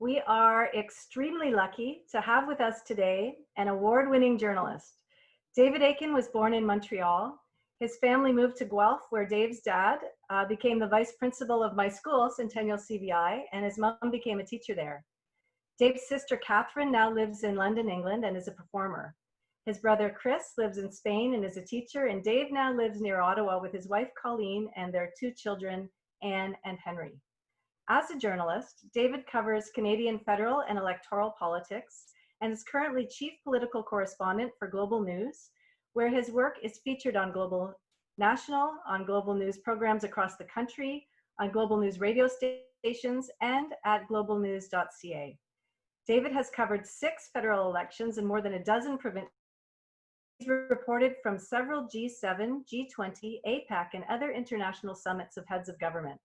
We are extremely lucky to have with us today an award-winning journalist. David Akin was born in Montreal. His family moved to Guelph, where Dave's dad became the vice principal of my school, Centennial CVI, and his mom became a teacher there. Dave's sister Catherine now lives in London, England, and is a performer. His brother Chris lives in Spain and is a teacher, and Dave now lives near Ottawa with his wife Colleen and their two children, Anne and Henry. As a journalist, David covers Canadian federal and electoral politics and is currently chief political correspondent for Global News, where his work is featured on Global News programs across the country, on Global News radio stations, and at globalnews.ca. David has covered 6 federal elections and more than a dozen provincial. He's reported from several G7, G20, APAC, and other international summits of heads of government.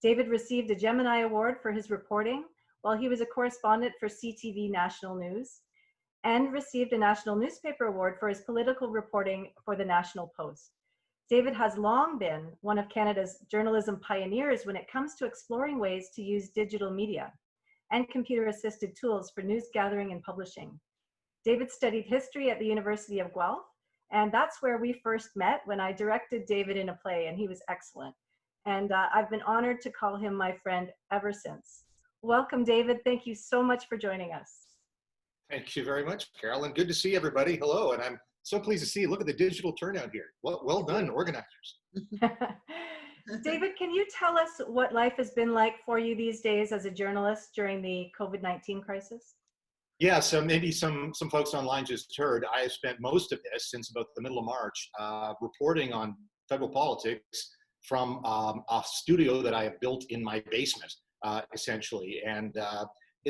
David received a Gemini Award for his reporting while he was a correspondent for CTV National News, and received a National Newspaper Award for his political reporting for the National Post. David has long been one of Canada's journalism pioneers when it comes to exploring ways to use digital media and computer-assisted tools for news gathering and publishing. David studied history at the University of Guelph, and that's where we first met when I directed David in a play, and he was excellent. And I've been honored to call him my friend ever since. Welcome, David. Thank you so much for joining us. Thank you very much, Carolyn. Good to see everybody. Hello, and I'm so pleased to see you. Look at the digital turnout here. Well done, organizers. David, can you tell us what life has been like for you these days as a journalist during the COVID-19 crisis? Yeah, so maybe some folks online just heard, I have spent most of this since about the middle of March reporting on federal politics from a studio that I have built in my basement, essentially. And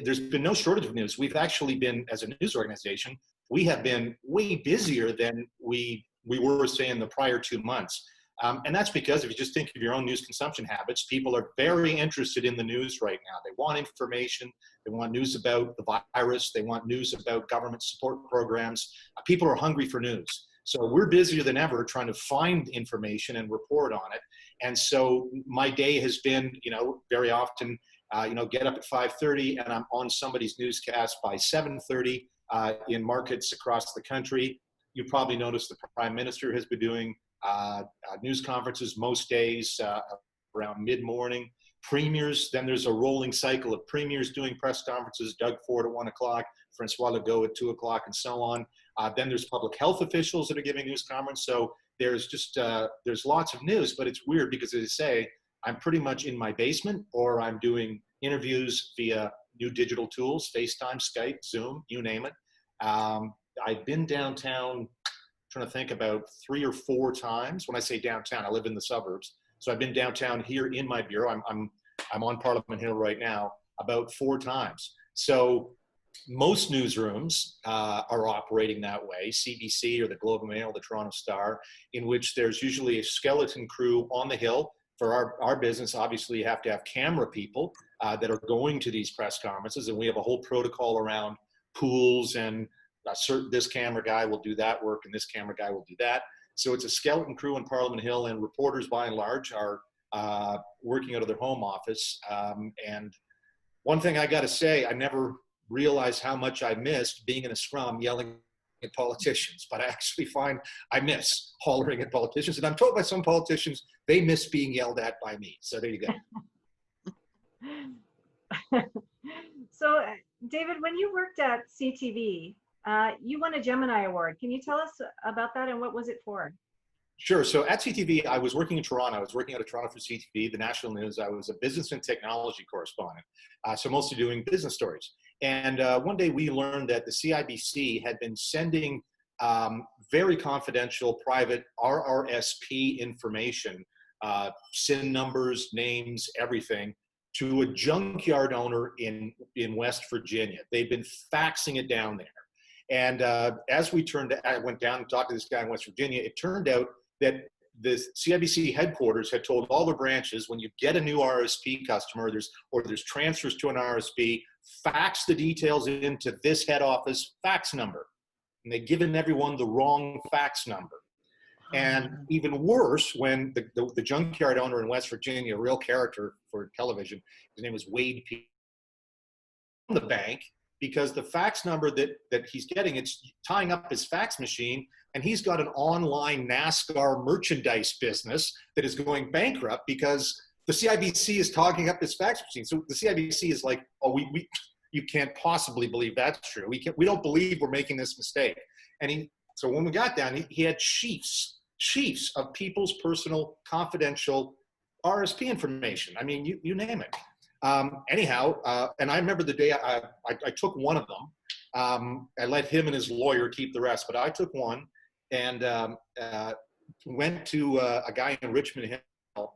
there's been no shortage of news. We've actually been, as a news organization, we have been way busier than we were, say, in the prior 2 months. And that's because if you just think of your own news consumption habits, people are very interested in the news right now. They want information. They want news about the virus. They want news about government support programs. People are hungry for news. So we're busier than ever trying to find information and report on it. And so my day has been, very often, get up at 5:30 and I'm on somebody's newscast by 7:30 in markets across the country. You probably noticed the Prime Minister has been doing news conferences most days around mid-morning. Premiers, then there's a rolling cycle of premiers doing press conferences, Doug Ford at 1 o'clock, Francois Legault at 2 o'clock, and so on. Then there's public health officials that are giving news conferences. So there's just, there's lots of news, but it's weird because, as I say, I'm pretty much in my basement or I'm doing interviews via new digital tools, FaceTime, Skype, Zoom, you name it. I've been downtown, trying to think, about 3 or 4 times. When I say downtown, I live in the suburbs. So I've been downtown here in my bureau. I'm on Parliament Hill right now about 4 times. So most newsrooms are operating that way, CBC or the Globe and Mail, the Toronto Star, in which there's usually a skeleton crew on the Hill. For our business, obviously, you have to have camera people that are going to these press conferences, and we have a whole protocol around pools and this camera guy will do that work and this camera guy will do that. So it's a skeleton crew in Parliament Hill, and reporters by and large are working out of their home office. And one thing I got to say, I never realized how much I missed being in a scrum yelling at politicians, but I actually find I miss hollering at politicians. And I'm told by some politicians they miss being yelled at by me. So there you go. So David, when you worked at CTV, you won a Gemini Award. Can you tell us about that and what was it for? Sure. So at CTV, I was working in Toronto. I was working out of Toronto for CTV, the national news. I was a business and technology correspondent, so mostly doing business stories. And one day we learned that the CIBC had been sending very confidential, private RRSP information, SIN numbers, names, everything, to a junkyard owner in West Virginia. They've been faxing it down there. And as I went down and talked to this guy in West Virginia, it turned out that the CIBC headquarters had told all the branches, when you get a new RSP customer, there's transfers to an RSP, fax the details into this head office fax number. And they'd given everyone the wrong fax number. And even worse, when the junkyard owner in West Virginia, a real character for television, his name was Wade the bank because the fax number that he's getting, it's tying up his fax machine, and he's got an online NASCAR merchandise business that is going bankrupt because the CIBC is talking up his fax machine. So the CIBC is like, oh, you can't possibly believe that's true. We don't believe we're making this mistake. And so when we got down, he had sheafs of people's personal confidential RSP information. I mean, you name it. Anyhow, and I remember the day I took one of them. I let him and his lawyer keep the rest, but I took one and went to a guy in Richmond Hill.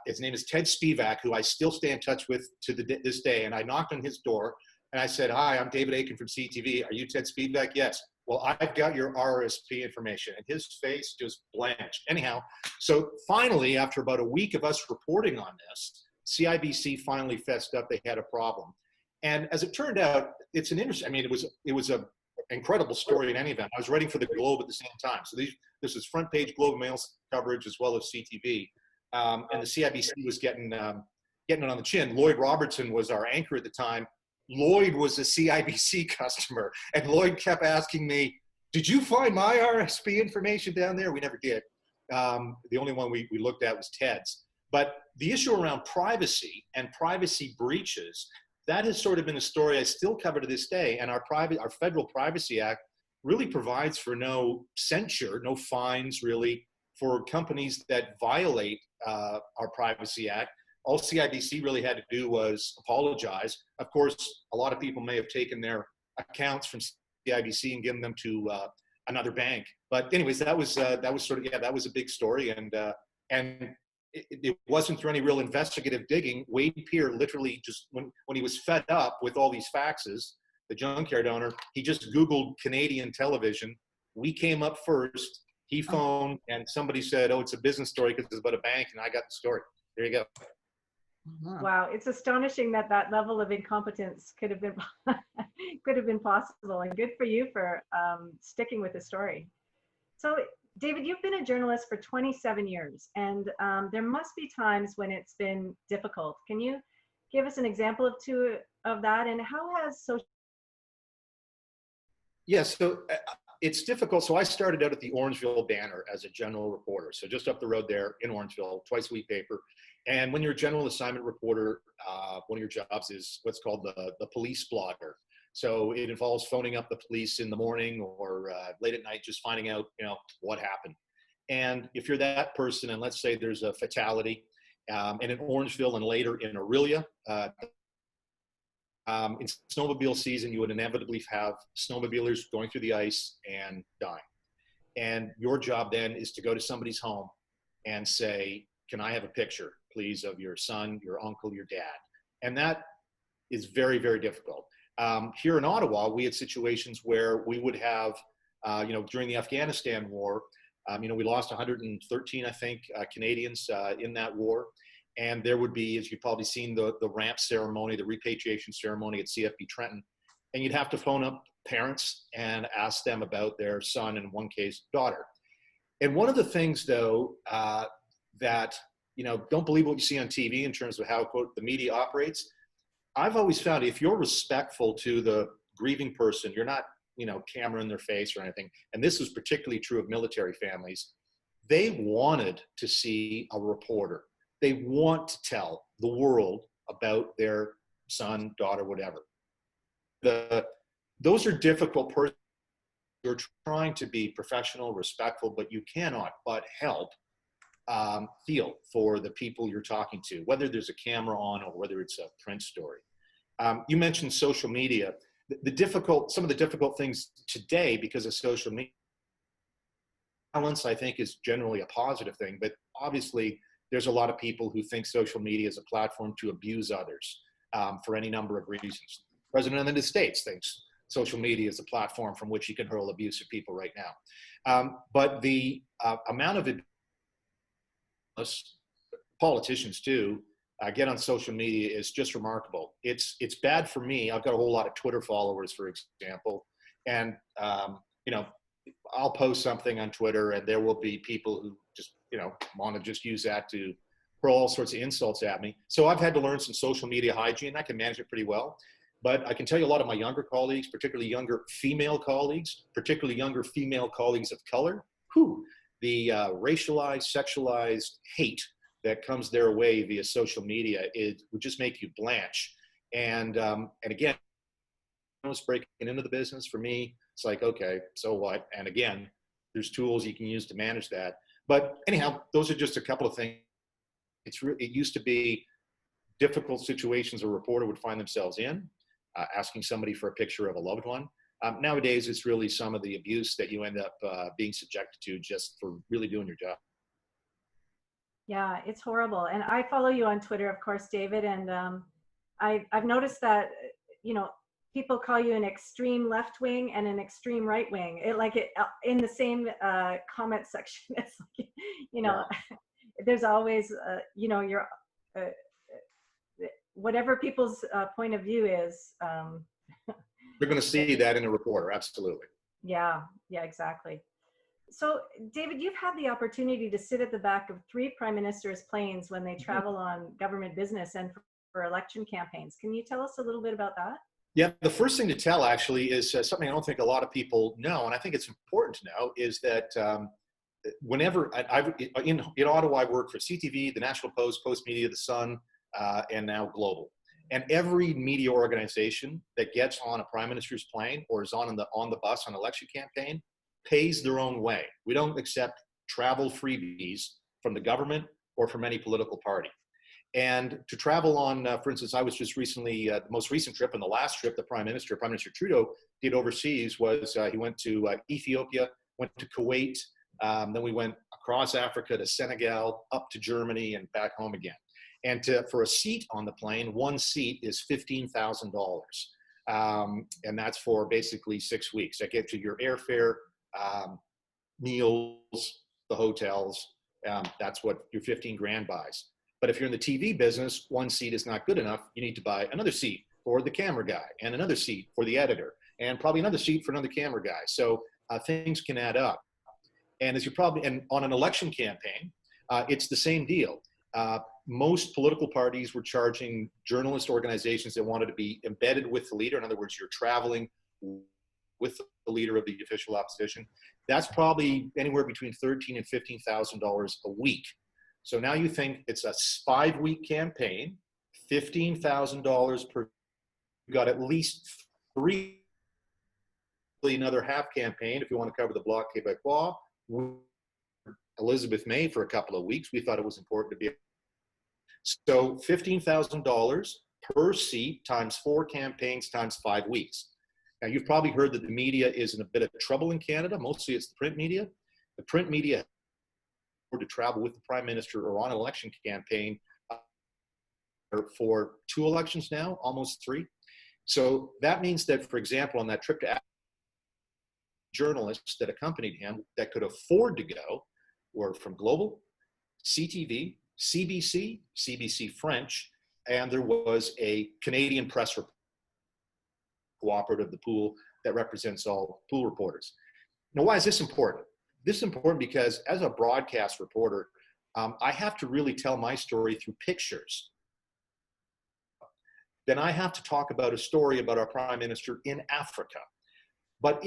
His name is Ted Spivak, who I still stay in touch with to this day. And I knocked on his door and I said, "Hi, I'm David Akin from CTV. Are you Ted Spivak?" "Yes." "Well, I've got your RSP information." And his face just blanched. Anyhow, so finally, after about a week of us reporting on this, CIBC finally fessed up they had a problem. And as it turned out, it's an interesting, I mean, it was a incredible story in any event. I was writing for the Globe at the same time. So this is front page Globe and Mail coverage as well as CTV. And the CIBC was getting it on the chin. Lloyd Robertson was our anchor at the time. Lloyd was a CIBC customer, and Lloyd kept asking me, "Did you find my RSP information down there?" We never did. The only one we looked at was Ted's. But the issue around privacy and privacy breaches, that has sort of been a story I still cover to this day. And our Federal Privacy Act really provides for no censure, no fines really for companies that violate our Privacy Act. All CIBC really had to do was apologize. Of course, a lot of people may have taken their accounts from CIBC and given them to another bank. But anyways, that was sort of, that was a big story. And it wasn't through any real investigative digging. Wade Peer literally just, when he was fed up with all these faxes, the junkyard owner, he just Googled Canadian television. We came up first. He phoned and somebody said, "Oh, it's a business story because it's about a bank," and I got the story. There you go. Wow, it's astonishing that level of incompetence could have been possible, and good for you for sticking with the story. So, David, you've been a journalist for 27 years, and there must be times when it's been difficult. Can you give us an example of that, and how has social? Yes, so it's difficult. So I started out at the Orangeville Banner as a general reporter. So just up the road there in Orangeville, twice a week paper. And when you're a general assignment reporter, one of your jobs is what's called the police blogger. So it involves phoning up the police in the morning or late at night, just finding out, what happened. And if you're that person, and let's say there's a fatality, and in Orangeville and later in Aurelia, in snowmobile season, you would inevitably have snowmobilers going through the ice and dying. And your job then is to go to somebody's home and say, "Can I have a picture, please, of your son, your uncle, your dad?" And that is very, very difficult. Here in Ottawa, we had situations where we would have, during the Afghanistan war, we lost 113, I think, Canadians in that war. And there would be, as you've probably seen, the ramp ceremony, the repatriation ceremony at CFB Trenton. And you'd have to phone up parents and ask them about their son, and in one case, daughter. And one of the things, though, that, don't believe what you see on TV in terms of how, quote, the media operates. I've always found if you're respectful to the grieving person, you're not, camera in their face or anything. And this is particularly true of military families. They wanted to see a reporter. They want to tell the world about their son, daughter, whatever. Those are difficult persons. You're trying to be professional, respectful, but you cannot but help feel for the people you're talking to, whether there's a camera on or whether it's a print story. You mentioned social media. Some of the difficult things today because of social media. Balance, I think, is generally a positive thing, but obviously there's a lot of people who think social media is a platform to abuse others for any number of reasons. The President of the United States thinks social media is a platform from which he can hurl abuse at people right now. But the amount of politicians too get on social media is just remarkable. It's bad for me. I've got a whole lot of Twitter followers, for example, and I'll post something on Twitter and there will be people who just want to just use that to hurl all sorts of insults at me. So I've had to learn some social media hygiene. I can manage it pretty well. But I can tell you a lot of my younger colleagues, particularly younger female colleagues of color, the racialized, sexualized hate that comes their way via social media, it would just make you blanch. And again, breaking into the business, for me, it's like, okay, so what? And again, there's tools you can use to manage that. But anyhow, those are just a couple of things. It used to be difficult situations a reporter would find themselves in, asking somebody for a picture of a loved one. Nowadays, it's really some of the abuse that you end up being subjected to just for really doing your job. Yeah, it's horrible. And I follow you on Twitter, of course, David. And I've noticed that, people call you an extreme left wing and an extreme right wing. In the same comment section. It's like, Yeah. there's always, your whatever people's point of view is. They're going to see that in a reporter, absolutely. Yeah, exactly. So, David, you've had the opportunity to sit at the back of 3 prime ministers' planes when they travel on government business and for election campaigns. Can you tell us a little bit about that? Yeah, the first thing to tell actually is something I don't think a lot of people know, and I think it's important to know, is that whenever in Ottawa, I work for CTV, the National Post, Post Media, the Sun, and now Global. And every media organization that gets on a prime minister's plane or is on the bus on election campaign pays their own way. We don't accept travel freebies from the government or from any political party. And to travel on, for instance, I was just recently, the most recent trip and the last trip the Prime Minister Trudeau did overseas was he went to Ethiopia, went to Kuwait, then we went across Africa to Senegal, up to Germany and back home again. And for a seat on the plane, one seat is $15,000. And that's for basically 6 weeks. That gets you your airfare, meals, the hotels. That's what your 15 grand buys. But if you're in the TV business, one seat is not good enough. You need to buy another seat for the camera guy and another seat for the editor and probably another seat for another camera guy. So things can add up. And and on an election campaign, it's the same deal. Most political parties were charging journalist organizations that wanted to be embedded with the leader. In other words, you're traveling with the leader of the official opposition. That's probably anywhere between $13,000 and $15,000 a week. So now you think it's a 5-week campaign, $15,000 per. You've got at least 3, another half campaign if you want to cover the Bloc Québécois. Elizabeth May for a couple of weeks. We thought it was important to be. So $15,000 per seat times 4 campaigns times 5 weeks. Now, you've probably heard that the media is in a bit of trouble in Canada. Mostly it's the print media. The print media to travel with the Prime Minister or on an election campaign for 2 elections now, almost 3. So that means that, for example, on that trip to Africa, journalists that accompanied him that could afford to go were from Global, CTV, CBC, CBC French, and there was a Canadian press cooperative, the pool that represents all pool reporters. Now, why is this important? This is important because as a broadcast reporter, I have to really tell my story through pictures. Then I have to talk about a story about our Prime Minister in Africa. But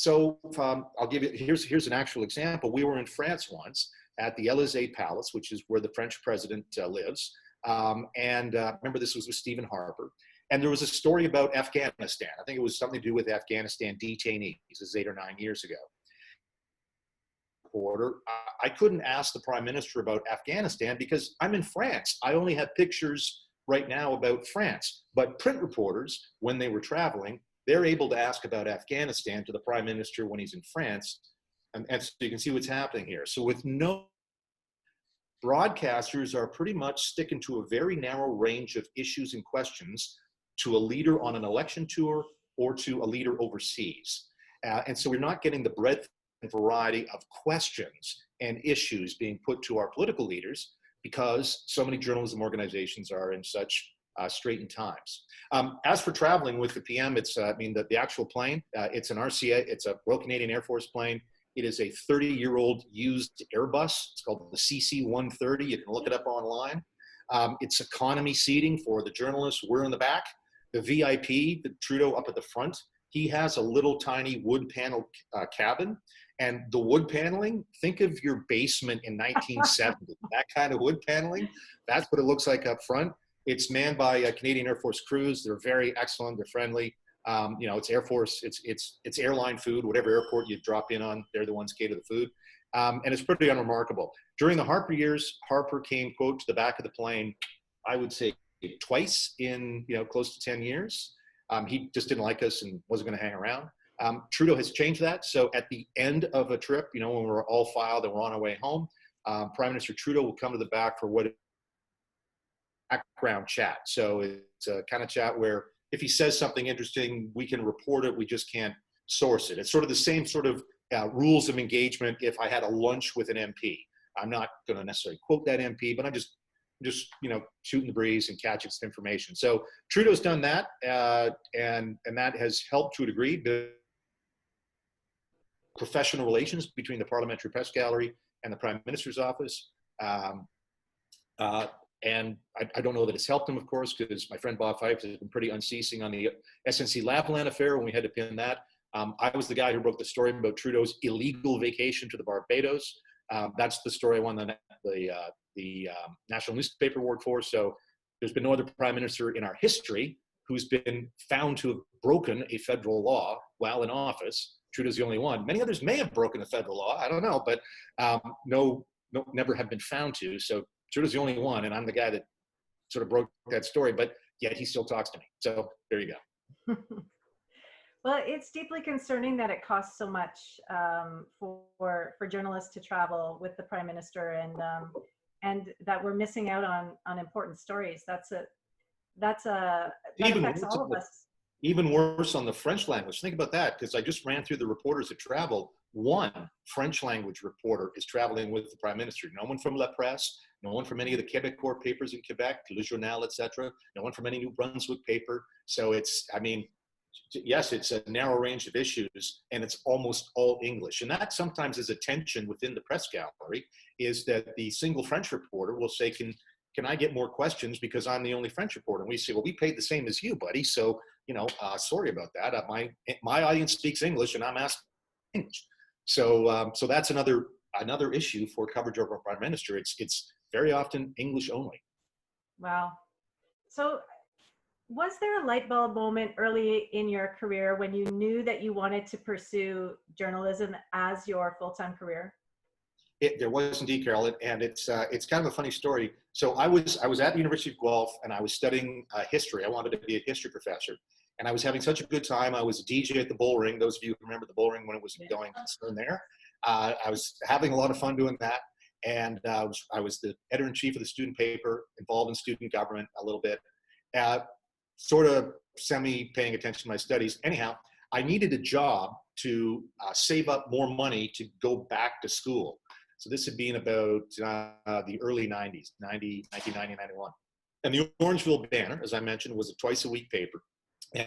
I'll give you, here's an actual example. We were in France once at the Élysée Palace, which is where the French president lives. Remember, this was with Stephen Harper. And there was a story about Afghanistan. I think it was something to do with Afghanistan detainees. This is 8 or 9 years ago. I couldn't ask the Prime Minister about Afghanistan because I'm in France. I only have pictures right now about France. But print reporters, when they were traveling, they're able to ask about Afghanistan to the Prime Minister when he's in France. And so you can see what's happening here. So with no, broadcasters are pretty much sticking to a very narrow range of issues and questions to a leader on an election tour or to a leader overseas. And so we're not getting the breadth and variety of questions and issues being put to our political leaders because so many journalism organizations are in such straitened times. As for traveling with the PM, it's, the actual plane, it's an RCA, it's a Royal Canadian Air Force plane. It is a 30-year-old used Airbus. It's called the CC-130. You can look it up online. It's economy seating for the journalists. We're in the back. The VIP, the Trudeau up at the front, he has a little tiny wood panel cabin. And the wood paneling, think of your basement in 1970. That kind of wood paneling, that's what it looks like up front. It's manned by Canadian Air Force crews. They're very excellent. They're friendly. You know, it's Air Force, it's airline food, whatever airport you drop in on, they're the ones cater the food. And it's pretty unremarkable. During the Harper years, Harper came, quote, to the back of the plane, I would say twice in, you know, close to 10 years. He just didn't like us and wasn't going to hang around. Trudeau has changed that. So at the end of a trip, you know, when we're all filed and we're on our way home, Prime Minister Trudeau will come to the back for what background chat. So it's a kind of chat where if he says something interesting, we can report it. We just can't source it. It's sort of the same sort of rules of engagement if I had a lunch with an MP. I'm not going to necessarily quote that MP, but I'm just you know, shooting the breeze and catching some information. So Trudeau's done that, and that has helped to a degree build professional relations between the Parliamentary Press Gallery and the Prime Minister's office. And I don't know that it's helped him, of course, because my friend Bob Fife has been pretty unceasing on the SNC Lavalin affair when we had to pin that. I was the guy who broke the story about Trudeau's illegal vacation to the Barbados. That's the story I won the National Newspaper Award for. So there's been no other prime minister in our history who's been found to have broken a federal law while in office. Trudeau's the only one. Many others may have broken a federal law, I don't know, but never have been found to. So Trudeau's the only one, and I'm the guy that sort of broke that story, but yet he still talks to me. So there you go. Well, it's deeply concerning that it costs so much for journalists to travel with the Prime Minister, and that we're missing out on important stories. That affects all of us. Even worse on the French language. Think about that, because I just ran through the reporters that travel. One French language reporter is traveling with the Prime Minister. No one from La Presse, no one from any of the Québécois papers in Quebec, Le Journal, etc. No one from any New Brunswick paper. So it's, I mean, yes, it's a narrow range of issues, and it's almost all English. And that sometimes is a tension within the press gallery, is that the single French reporter will say, can I get more questions because I'm the only French reporter? And we say, well, we paid the same as you, buddy. So, you know, sorry about that. My audience speaks English, and I'm asking English. So that's another issue for coverage of our Prime Minister. It's very often English only. Wow. So was there a light bulb moment early in your career when you knew that you wanted to pursue journalism as your full-time career? There was indeed, Carol, and it's kind of a funny story. So I was at the University of Guelph, and I was studying history. I wanted to be a history professor, and I was having such a good time. I was a DJ at the Bull Ring. Those of you who remember the Bull Ring when it was going concern there. I was having a lot of fun doing that, and I was the editor-in-chief of the student paper, involved in student government a little bit, sort of semi-paying attention to my studies. Anyhow, I needed a job to save up more money to go back to school. So this had been about the early 90s, 1990, 91. And the Orangeville Banner, as I mentioned, was a twice-a-week paper.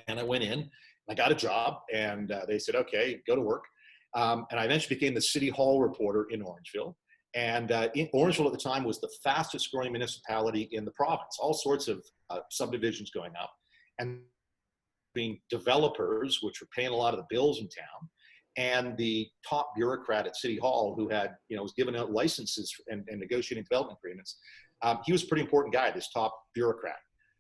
And I went in, I got a job, and they said, okay, go to work. And I eventually became the City Hall reporter in Orangeville. And Orangeville at the time was the fastest growing municipality in the province, all sorts of subdivisions going up. And being developers, which were paying a lot of the bills in town, and the top bureaucrat at City Hall who had, was giving out licenses and negotiating development agreements. He was a pretty important guy, this top bureaucrat.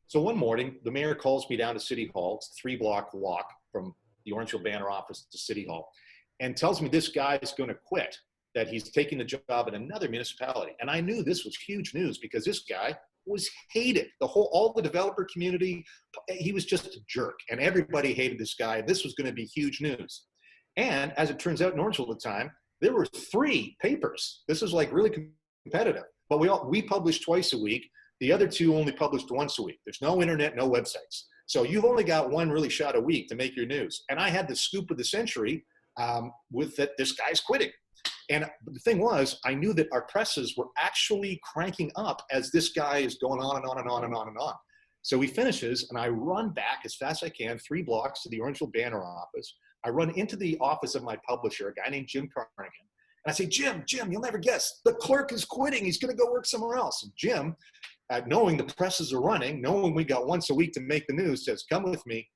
So one morning, the mayor calls me down to City Hall. It's a 3-block walk from the Orangeville Banner office to City Hall, and tells me this guy is going to quit, that he's taking the job at another municipality. And I knew this was huge news because this guy was hated. All the developer community, he was just a jerk, and everybody hated this guy. This was going to be huge news. And as it turns out, in Orangeville at the time, there were 3 papers. This is like really competitive. But we published twice a week. The other 2 only published once a week. There's no internet, no websites. So you've only got one really shot a week to make your news. And I had the scoop of the century with that this guy's quitting. And the thing was, I knew that our presses were actually cranking up as this guy is going on and on and on and on and on. So he finishes, and I run back as fast as I can, 3 blocks to the Orangeville Banner office. I run into the office of my publisher, a guy named Jim Carnigan. And I say, Jim, you'll never guess. The clerk is quitting. He's going to go work somewhere else. And Jim knowing the presses are running, knowing we got once a week to make the news, says, come with me.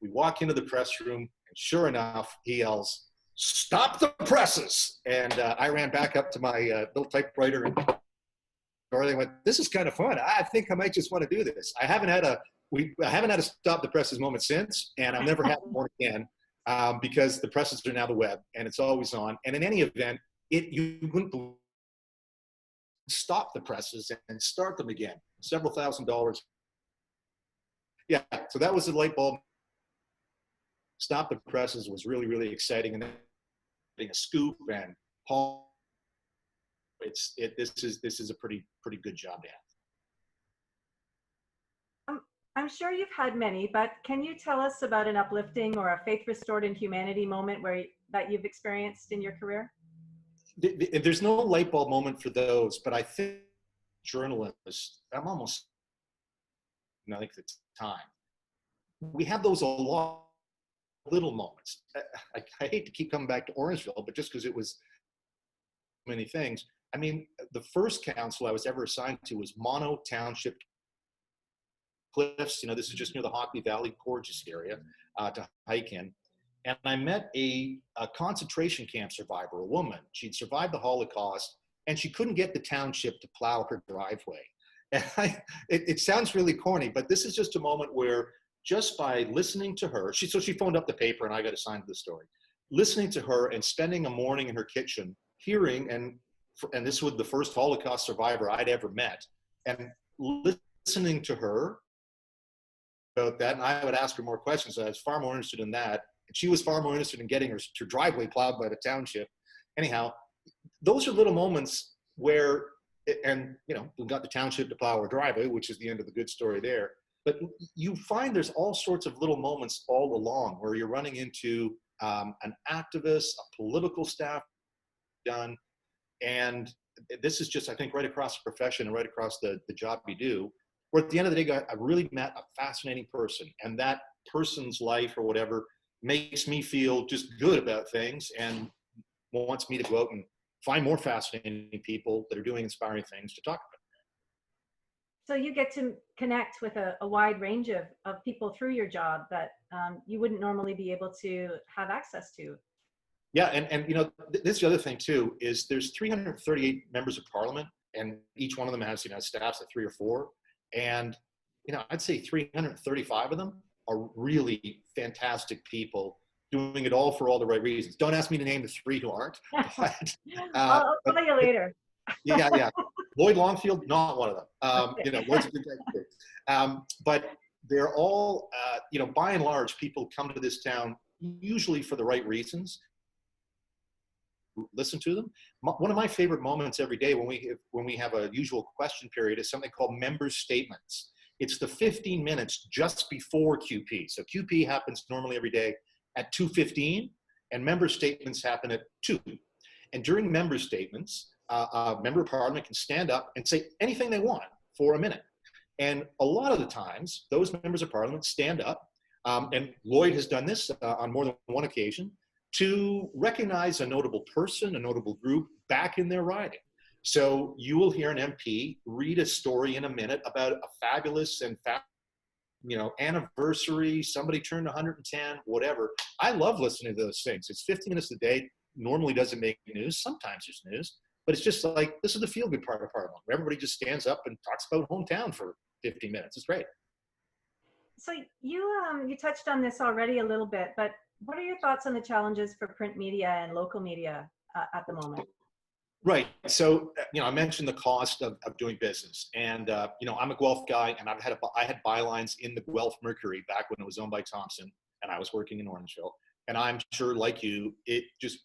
We walk into the press room, and sure enough, he yells, stop the presses. And I ran back up to my little typewriter and I went, this is kind of fun. I think I might just want to do this. I haven't had a stop the presses moment since, and I'll never have one again because the presses are now the web and it's always on. And in any event, you wouldn't stop the presses and start them again. Several $1,000s. Yeah, so that was the light bulb. Stop the presses was really, really exciting, and then getting a scoop and Paul. This is a pretty good job to have. I'm sure you've had many, but can you tell us about an uplifting or a faith restored in humanity moment that you've experienced in your career? There's no light bulb moment for those, but I think journalists, I'm almost, I think the time, we have those a lot, little moments. I hate to keep coming back to Orangeville, but just because it was many things. I mean, the first council I was ever assigned to was Mono Township Cliffs. This is just near the Hockley Valley, gorgeous area to hike in. And I met a concentration camp survivor, a woman. She'd survived the Holocaust, and she couldn't get the township to plow her driveway. And it sounds really corny, but this is just a moment where just by listening to her, she phoned up the paper, and I got assigned to the story. Listening to her and spending a morning in her kitchen, hearing, and this was the first Holocaust survivor I'd ever met, and listening to her about that, and I would ask her more questions. I was far more interested in that, and she was far more interested in getting her driveway plowed by the township. Anyhow, those are little moments where, and we got the township to plow our driveway, which is the end of the good story there. But you find there's all sorts of little moments all along where you're running into an activist, a political staff done, and this is just, I think, right across the profession and right across the job you do, where at the end of the day, I really met a fascinating person, and that person's life or whatever makes me feel just good about things and wants me to go out and find more fascinating people that are doing inspiring things to talk about. So you get to connect with a wide range of people through your job that you wouldn't normally be able to have access to. Yeah, and this is the other thing too, is there's 338 members of parliament, and each one of them has staffs of 3 or 4, and I'd say 335 of them are really fantastic people doing it all for all the right reasons. Don't ask me to name the 3 who aren't. But, I'll tell you later. Yeah. Lloyd Longfield, not one of them. Lloyd's a good guy too. But they're all, by and large, people come to this town usually for the right reasons. Listen to them. One of my favorite moments every day when we have a usual question period is something called member statements. It's the 15 minutes just before QP. So QP happens normally every day at 2:15, and member statements happen at 2. And during member statements, a member of parliament can stand up and say anything they want for a minute. And a lot of the times, those members of parliament stand up, and Lloyd has done this on more than one occasion, to recognize a notable person, a notable group back in their riding. So you will hear an MP read a story in a minute about a fabulous and anniversary, somebody turned 110, whatever. I love listening to those things. It's 15 minutes a day, normally doesn't make news, sometimes there's news, but it's just like, this is the feel-good part of Parliament, where everybody just stands up and talks about hometown for 15 minutes. It's great. So you touched on this already a little bit, but what are your thoughts on the challenges for print media and local media at the moment? Right. So, I mentioned the cost of doing business, and I'm a Guelph guy, and I had bylines in the Guelph Mercury back when it was owned by Thompson, and I was working in Orangeville. And I'm sure, like you, it just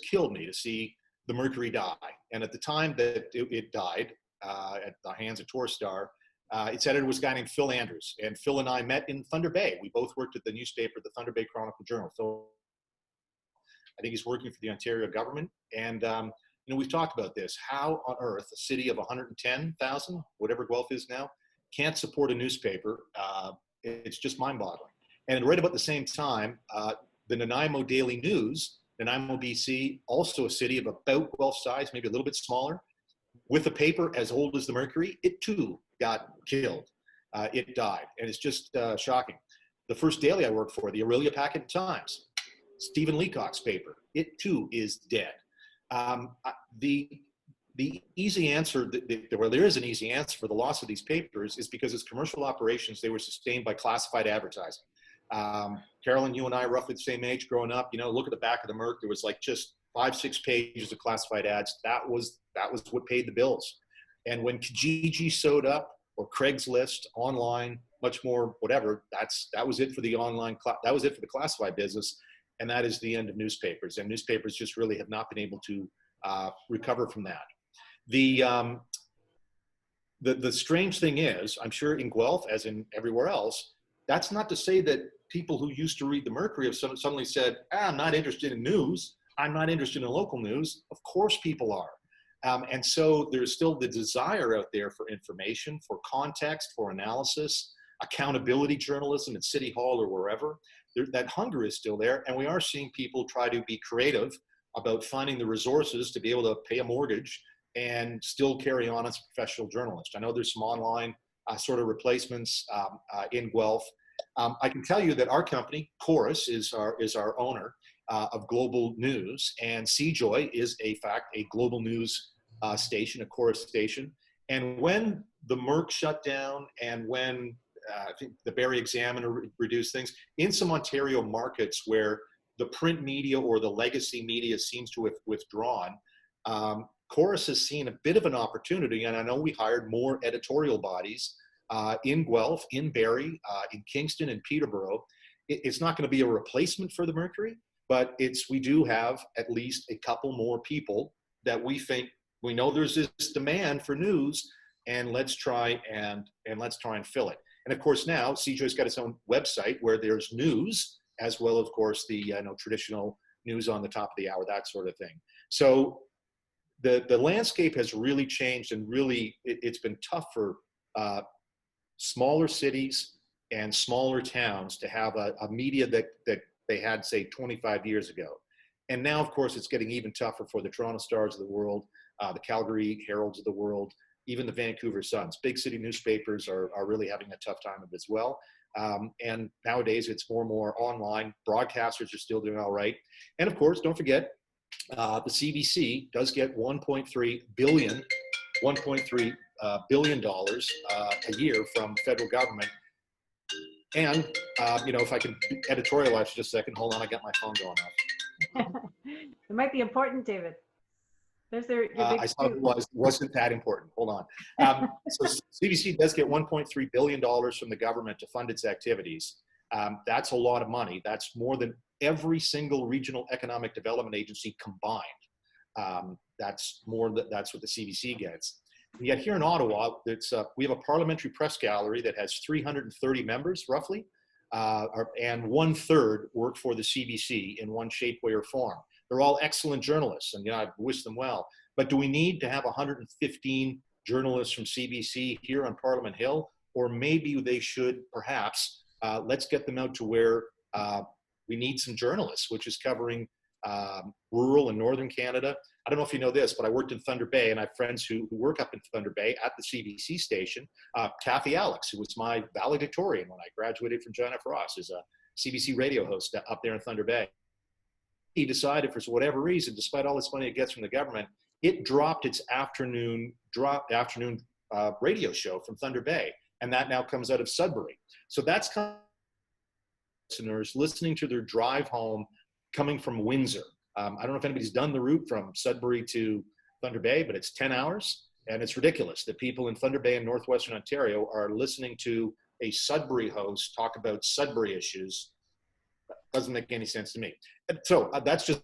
killed me to see the Mercury die. And at the time that it died at the hands of Torstar, its editor was a guy named Phil Andrews, and Phil and I met in Thunder Bay. We both worked at the newspaper, the Thunder Bay Chronicle Journal. Phil, I think he's working for the Ontario government, and we've talked about this. How on earth a city of 110,000, whatever Guelph is now, can't support a newspaper? It's just mind-boggling. And right about the same time, the Nanaimo Daily News, Nanaimo, BC, also a city of about Guelph size, maybe a little bit smaller, with a paper as old as the Mercury, it too got killed. It died, and it's just shocking. The first daily I worked for, the Aurelia Packet Times, Stephen Leacock's paper, it too is dead. The easy answer, well, there is an easy answer for the loss of these papers, is because as commercial operations, they were sustained by classified advertising. Carolyn, you and I are roughly the same age growing up. You know, look at the back of the Merc. There was like just 5-6 pages of classified ads. That was what paid the bills. And when Kijiji showed up, or Craigslist, online, much more, whatever, that was it for the online, that was it for the classified business. And that is the end of newspapers. And newspapers just really have not been able to recover from that. The strange thing is, I'm sure in Guelph, as in everywhere else, that's not to say that people who used to read the Mercury have suddenly said, I'm not interested in news. I'm not interested in local news. Of course people are. And so there's still the desire out there for information, for context, for analysis, accountability journalism at City Hall or wherever. That hunger is still there. And we are seeing people try to be creative about finding the resources to be able to pay a mortgage and still carry on as a professional journalist. I know there's some online sort of replacements in Guelph. I can tell you that our company, Chorus, is our owner of Global News, and Seajoy is a global news station, a Chorus station. And when the Merc shut down, and when I think the Barrie Examiner reduced things, in some Ontario markets where the print media or the legacy media seems to have withdrawn, Chorus has seen a bit of an opportunity, and I know we hired more editorial bodies in Guelph, in Barrie, in Kingston, and Peterborough. It's not going to be a replacement for the Mercury, but we do have at least a couple more people that we think, we know there's this demand for news, and let's try and fill it. And of course now, Seajoy's got its own website where there's news, as well, of course, the traditional news on the top of the hour, that sort of thing. So the landscape has really changed, and really it's been tough for smaller cities and smaller towns to have a media that they had, say, 25 years ago. And now, of course, it's getting even tougher for the Toronto Stars of the world, the Calgary Heralds of the world, even the Vancouver Suns. Big city newspapers are really having a tough time of it as well. And nowadays, it's more and more online. Broadcasters are still doing all right. And of course, don't forget, the CBC does get $1.3 billion a year from the federal government. And, if I can editorialize for just a second, hold on, I got my phone going off. It might be important, David. There's your big I saw it wasn't that important. Hold on. So CBC does get $1.3 billion from the government to fund its activities. That's a lot of money. That's more than every single regional economic development agency combined. That's what the CBC gets. And yet here in Ottawa, we have a parliamentary press gallery that has 330 members, roughly, and 1/3 work for the CBC in one shape, way, or form. They're all excellent journalists, and I wish them well. But do we need to have 115 journalists from CBC here on Parliament Hill? Or maybe they should, perhaps, let's get them out to where we need some journalists, which is covering rural and northern Canada. I don't know if you know this, but I worked in Thunder Bay, and I have friends who work up in Thunder Bay at the CBC station. Kathy Alex, who was my valedictorian when I graduated from John F. Ross, is a CBC radio host up there in Thunder Bay. He decided, for whatever reason, despite all this money it gets from the government, it dropped its afternoon radio show from Thunder Bay, and that now comes out of Sudbury. So that's kind of listeners listening to their drive home coming from Windsor. I don't know if anybody's done the route from Sudbury to Thunder Bay, but it's 10 hours, and it's ridiculous that people in Thunder Bay and Northwestern Ontario are listening to a Sudbury host talk about Sudbury issues. Doesn't make any sense to me. And so that's just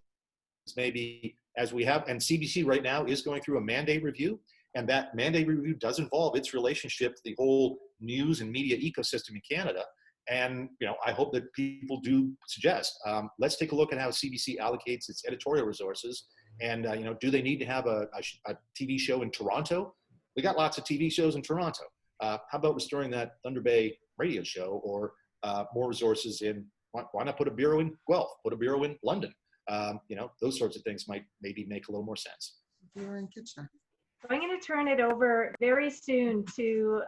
maybe as we have, and CBC right now is going through a mandate review, and that mandate review does involve its relationship to the whole news and media ecosystem in Canada. And I hope that people do suggest, let's take a look at how CBC allocates its editorial resources, and do they need to have a TV show in Toronto? We got lots of TV shows in Toronto. How about restoring that Thunder Bay radio show, or more resources in? Why not put a bureau in Guelph? Put a bureau in London? Those sorts of things might maybe make a little more sense. Bureau in Kitchener. So I'm going to turn it over very soon to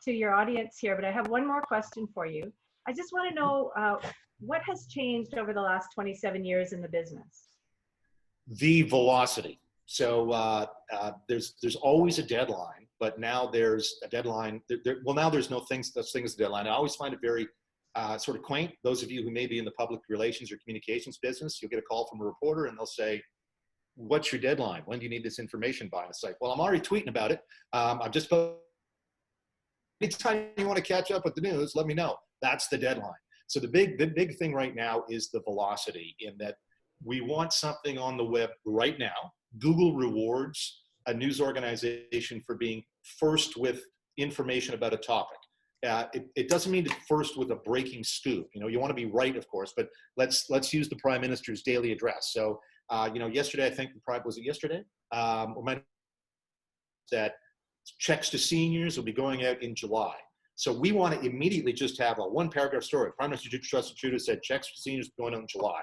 your audience here, but I have one more question for you. I just want to know what has changed over the last 27 years in the business? The velocity. So there's always a deadline, but now there's a deadline. Well, now there's no such thing as a deadline. I always find it very sort of quaint. Those of you who may be in the public relations or communications business, you'll get a call from a reporter and they'll say, what's your deadline? When do you need this information by? And it's like, well, I'm already tweeting about it. I'm just, anytime you want to catch up with the news, let me know. That's the deadline. So the big thing right now is the velocity, in that we want something on the web right now. Google rewards a news organization for being first with information about a topic. It doesn't mean it's first with a breaking scoop. You know, you want to be right, of course, but let's use the Prime Minister's daily address. So, you know, yesterday, I think was it yesterday? That checks to seniors will be going out in July. So we want to immediately just have a one-paragraph story. Prime Minister Justin Trudeau said checks for seniors going out in July.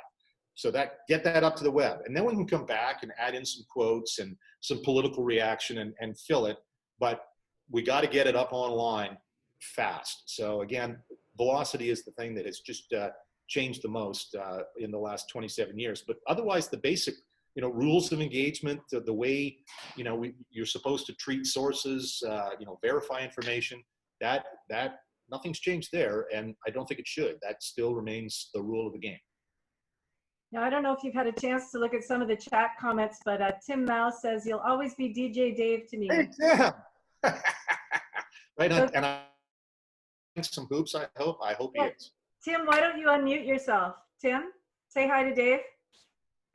So get that up to the web. And then we can come back and add in some quotes and some political reaction and fill it. But we got to get it up online fast. So again, velocity is the thing that has just changed the most in the last 27 years. But otherwise, the basic, you know, rules of engagement, the way, you know, you're supposed to treat sources, you know, verify information, that nothing's changed there. And I don't think it should. That still remains the rule of the game. Now, I don't know if you've had a chance to look at some of the chat comments, but Tim Mao says, you'll always be DJ Dave to me. Hey, Tim. Right on. And I think some hoops, I hope he is. Tim, why don't you unmute yourself? Tim, say hi to Dave.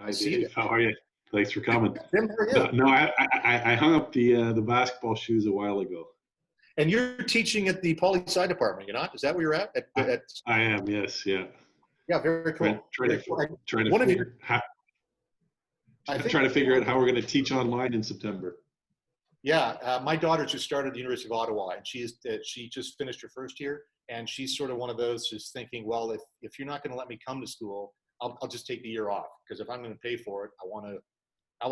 Hi, Dave. How are you? Thanks for coming. Tim, how are you? No, I hung up the basketball shoes a while ago. And you're teaching at the poli-sci department, you're not? Is that where you're at? I am, yes, yeah. Yeah, very cool. Trying to figure out how we're going to teach online in September. Yeah, my daughter just started at the University of Ottawa, and she just finished her first year, and she's sort of one of those who's thinking, well, if you're not going to let me come to school, I'll just take the year off, because if I'm going to pay for it, I want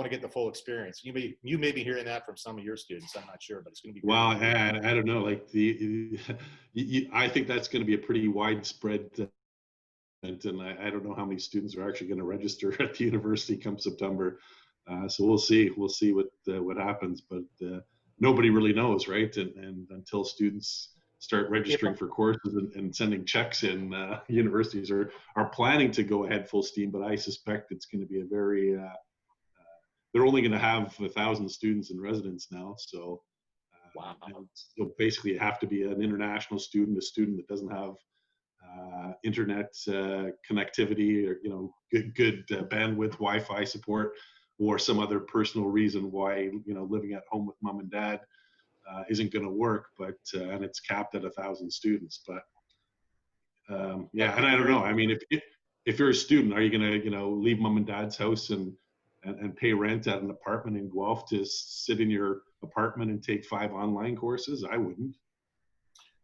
to get the full experience. You may be hearing that from some of your students. I'm not sure, but it's going to be. Well, I don't know. Like I think that's going to be a pretty widespread. And I don't know how many students are actually going to register at the university come September. So we'll see. We'll see what happens. But nobody really knows, right? And until students start registering for courses and sending checks in, universities are planning to go ahead full steam. But I suspect it's going to be a very they're only going to have 1,000 students in residence now. So, wow. So basically, you have to be an international student, a student that doesn't have internet connectivity, or good bandwidth, Wi-Fi support, or some other personal reason why living at home with mom and dad isn't going to work. But and it's capped at 1,000 students. But yeah, and I don't know. I mean, if you're a student, are you going to leave mom and dad's house and pay rent at an apartment in Guelph to sit in your apartment and take 5 online courses? I wouldn't.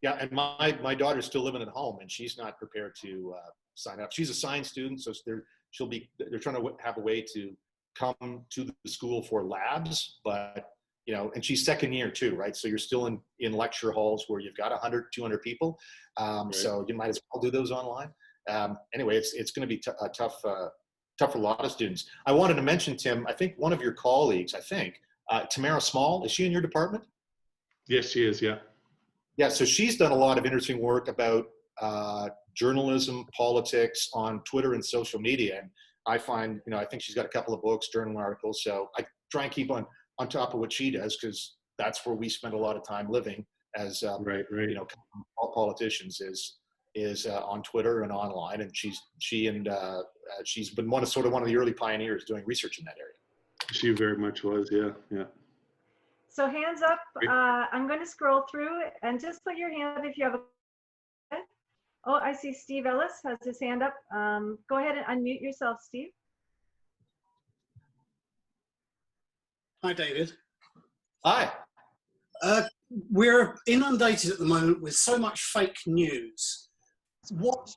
Yeah, and my daughter's still living at home, and she's not prepared to sign up. She's a science student, so they're trying to have a way to come to the school for labs, but and she's second year too, right? So you're still in lecture halls where you've got 100, 200 people, right. So you might as well do those online. Anyway, it's going to be tough for a lot of students. I wanted to mention, Tim, I think one of your colleagues, Tamara Small, is she in your department? Yes, she is. Yeah. Yeah, so she's done a lot of interesting work about journalism, politics on Twitter and social media. And I find, I think she's got a couple of books, journal articles. So I try and keep on top of what she does, because that's where we spend a lot of time living as right. Politicians is on Twitter and online. And she's been one of the early pioneers doing research in that area. She very much was, yeah. So hands up, I'm going to scroll through and just put your hand up if you have a question. Oh, I see Steve Ellis has his hand up. Go ahead and unmute yourself, Steve. Hi, David. Hi. We're inundated at the moment with so much fake news. What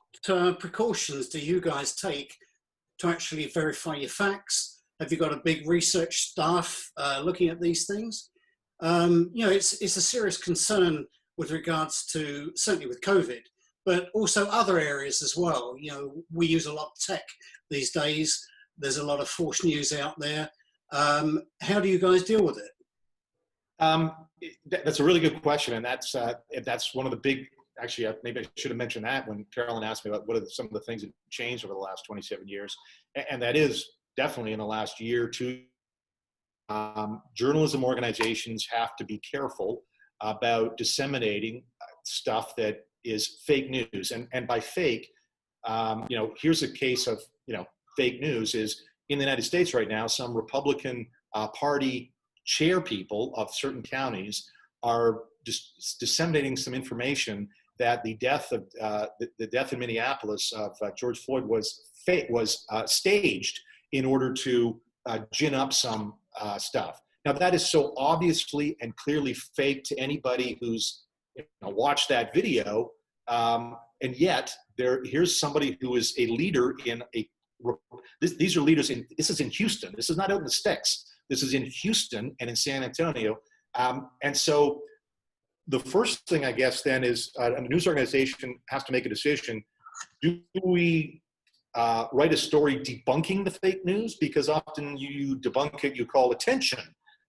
precautions do you guys take to actually verify your facts Have you got a big research staff looking at these things? It's a serious concern with regards to, certainly with COVID, but also other areas as well. We use a lot of tech these days. There's a lot of false news out there. How do you guys deal with it? That's a really good question, and that's one of the big. Actually, maybe I should have mentioned that when Carolyn asked me about what are some of the things that changed over the last 27 years, and that is definitely in the last year or two. Journalism organizations have to be careful about disseminating stuff that is fake news, and by fake, here's a case of fake news is in the United States right now. Some Republican Party chair people of certain counties are just disseminating some information that the death in Minneapolis of George Floyd was staged in order to gin up some stuff. Now that is so obviously and clearly fake to anybody who's watched that video, and yet here's somebody who is a leader in these are leaders this is in Houston. This is not out in the sticks. This is in Houston and in San Antonio, and so the first thing I guess then is a news organization has to make a decision. Do we write a story debunking the fake news? Because often you debunk it, you call attention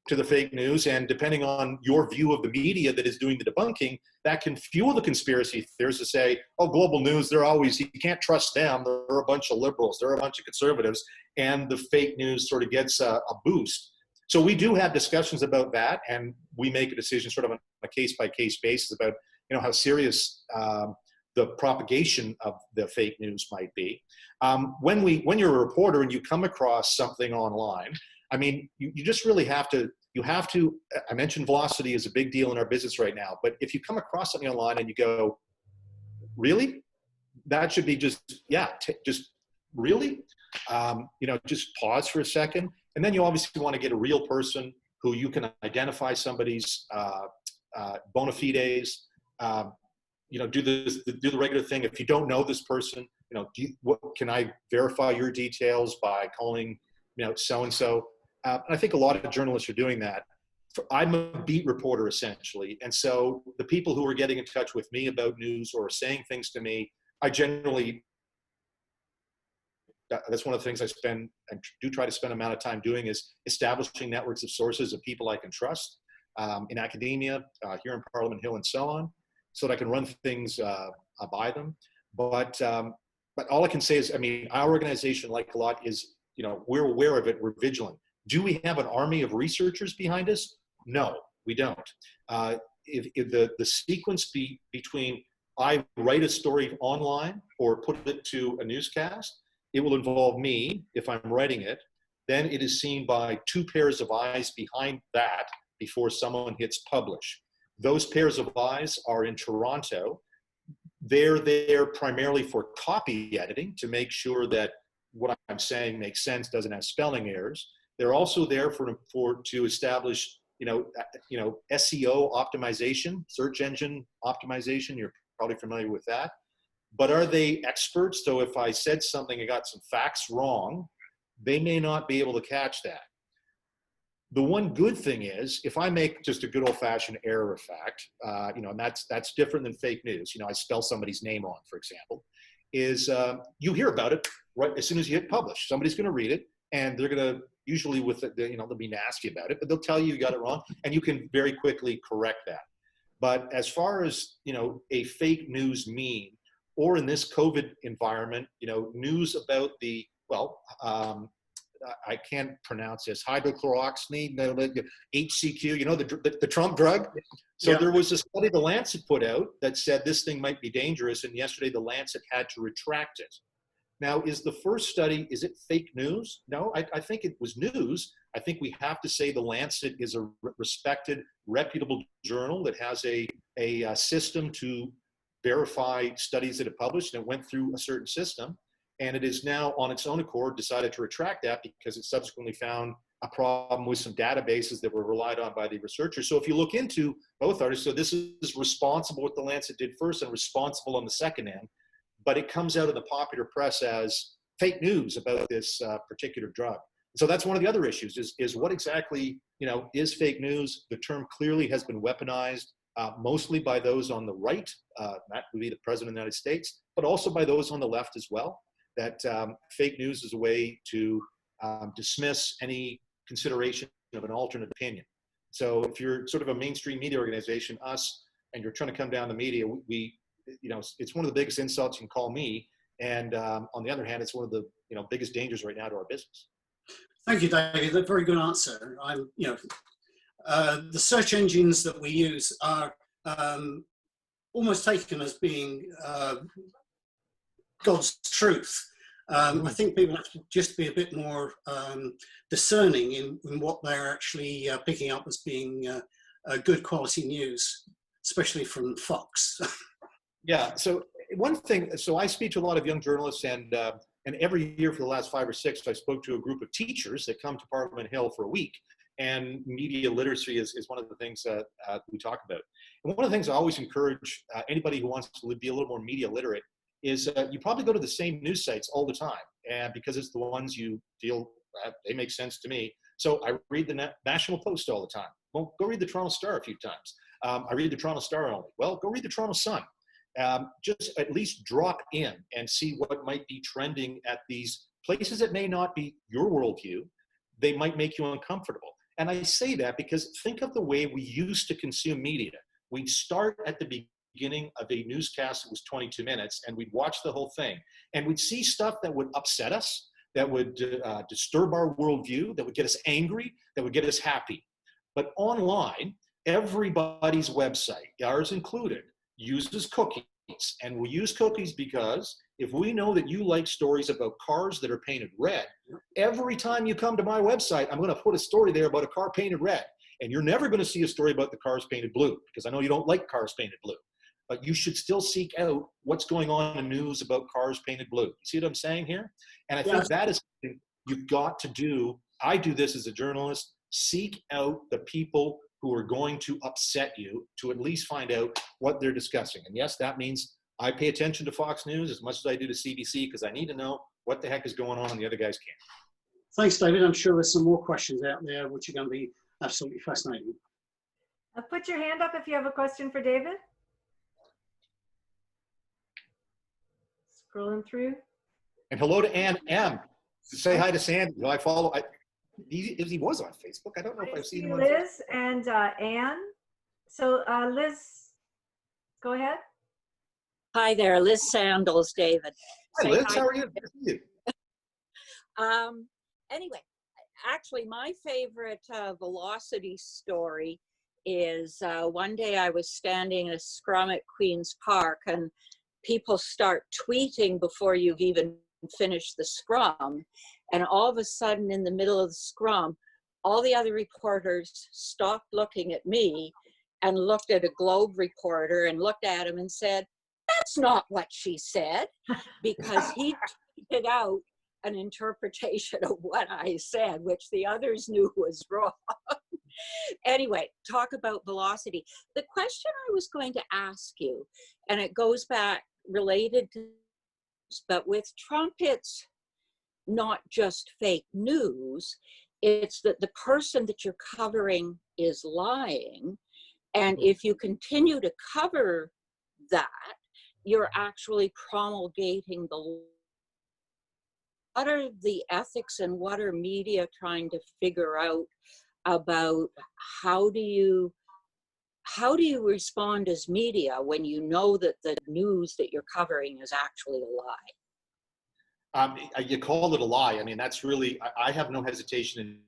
to the fake news, and depending on your view of the media that is doing the debunking, that can fuel the conspiracy theorists to say, oh, global news, you can't trust them, they're a bunch of liberals, they're a bunch of conservatives, and the fake news sort of gets a boost. So we do have discussions about that, and we make a decision sort of on a case-by-case basis about how serious the propagation of the fake news might be. When you're a reporter and you come across something online, I mean, you just really have to, I mentioned velocity is a big deal in our business right now, but if you come across something online and you go, really? That should be just really? Just pause for a second. And then you obviously want to get a real person who you can identify somebody's bona fides, do the regular thing. If you don't know this person, can I verify your details by calling, so-and-so? And I think a lot of journalists are doing that. I'm a beat reporter essentially. And so the people who are getting in touch with me about news or saying things to me, that's one of the things I do try to spend an amount of time doing is establishing networks of sources of people I can trust in academia, here in Parliament Hill and so on, so that I can run things by them. But all I can say is, our organization, like a lot, is, we're aware of it, we're vigilant. Do we have an army of researchers behind us? No, we don't. If the sequence between I write a story online or put it to a newscast, it will involve me if I'm writing it. Then it is seen by two pairs of eyes behind that before someone hits publish. Those pairs of eyes are in Toronto. They're there primarily for copy editing to make sure that what I'm saying makes sense, doesn't have spelling errors. They're also there to establish, SEO optimization, search engine optimization. You're probably familiar with that. But are they experts? So if I said something and got some facts wrong, they may not be able to catch that. The one good thing is, if I make just a good old-fashioned error of fact, and that's different than fake news. I spell somebody's name wrong, for example, is you hear about it right as soon as you hit publish. Somebody's going to read it, and they're going to, usually they'll be nasty about it, but they'll tell you got it wrong, and you can very quickly correct that. But as far as, a fake news meme, or in this COVID environment, news about the, I can't pronounce this, hydrochloroxine, HCQ, the Trump drug. So yeah. There was a study the Lancet put out that said this thing might be dangerous, and yesterday the Lancet had to retract it. Now, is the first study, is it fake news? No, I think it was news. I think we have to say the Lancet is a respected, reputable journal that has a system to verify studies that it published, and it went through a certain system. And it is now on its own accord decided to retract that because it subsequently found a problem with some databases that were relied on by the researchers. So if you look into both artists, so this is responsible what the Lancet did first and responsible on the second end, but it comes out of the popular press as fake news about this particular drug. So that's one of the other issues is what exactly, is fake news. The term clearly has been weaponized, mostly by those on the right, that would be the President of the United States, but also by those on the left as well, that fake news is a way to dismiss any consideration of an alternate opinion. So if you're sort of a mainstream media organization, us, and you're trying to come down the media, it's one of the biggest insults you can call me. And on the other hand, it's one of the biggest dangers right now to our business. Thank you, David. A very good answer. The search engines that we use are almost taken as being God's truth. I think people have to just be a bit more discerning in what they're actually picking up as being good quality news, especially from Fox. Yeah. So one thing. So I speak to a lot of young journalists, and every year for the last 5 or 6, I spoke to a group of teachers that come to Parliament Hill for a week. And media literacy is one of the things that we talk about. And one of the things I always encourage anybody who wants to be a little more media literate is you probably go to the same news sites all the time, and because it's the ones you feel they make sense to me. So I read the National Post all the time. Well, go read the Toronto Star a few times. I read the Toronto Star only. Well, go read the Toronto Sun. Just at least drop in and see what might be trending at these places that may not be your worldview. They might make you uncomfortable. And I say that because think of the way we used to consume media. We'd start at the beginning of a newscast that was 22 minutes, and we'd watch the whole thing. And we'd see stuff that would upset us, that would disturb our worldview, that would get us angry, that would get us happy. But online, everybody's website, ours included, uses cookies. And we use cookies because if we know that you like stories about cars that are painted red, every time you come to my website, I'm going to put a story there about a car painted red. And you're never going to see a story about the cars painted blue, because I know you don't like cars painted blue. But you should still seek out what's going on in the news about cars painted blue. You see what I'm saying here? And I think that is something you've got to do. I do this as a journalist. Seek out the people who are going to upset you to at least find out what they're discussing. And yes, that means I pay attention to Fox News as much as I do to CBC, because I need to know what the heck is going on and the other guys can't. Thanks, David. I'm sure there's some more questions out there which are going to be absolutely fascinating. Put your hand up if you have a question for David. Scrolling through. And hello to Ann M. Say hi to Sandy. I follow. He was on Facebook. I don't know if I've seen him on Liz and Anne. So Liz, go ahead. Hi there, Liz Sandals, David. Hi, Liz. How are you? Good to see you. Anyway, actually, my favorite velocity story is one day I was standing in a scrum at Queen's Park, and people start tweeting before you've even finished the scrum. And all of a sudden, in the middle of the scrum, all the other reporters stopped looking at me and looked at a Globe reporter and looked at him and said, "That's not what she said," because he tweeted out an interpretation of what I said, which the others knew was wrong. Anyway, talk about velocity. The question I was going to ask you, and it goes back related to, but with Trump, it's not just fake news, it's that the person that you're covering is lying. And if you continue to cover that, you're actually promulgating the, what are the ethics and what are media trying to figure out about how do you respond as media when you know that the news that you're covering is actually a lie? You called it a lie. I mean, that's really, I have no hesitation in,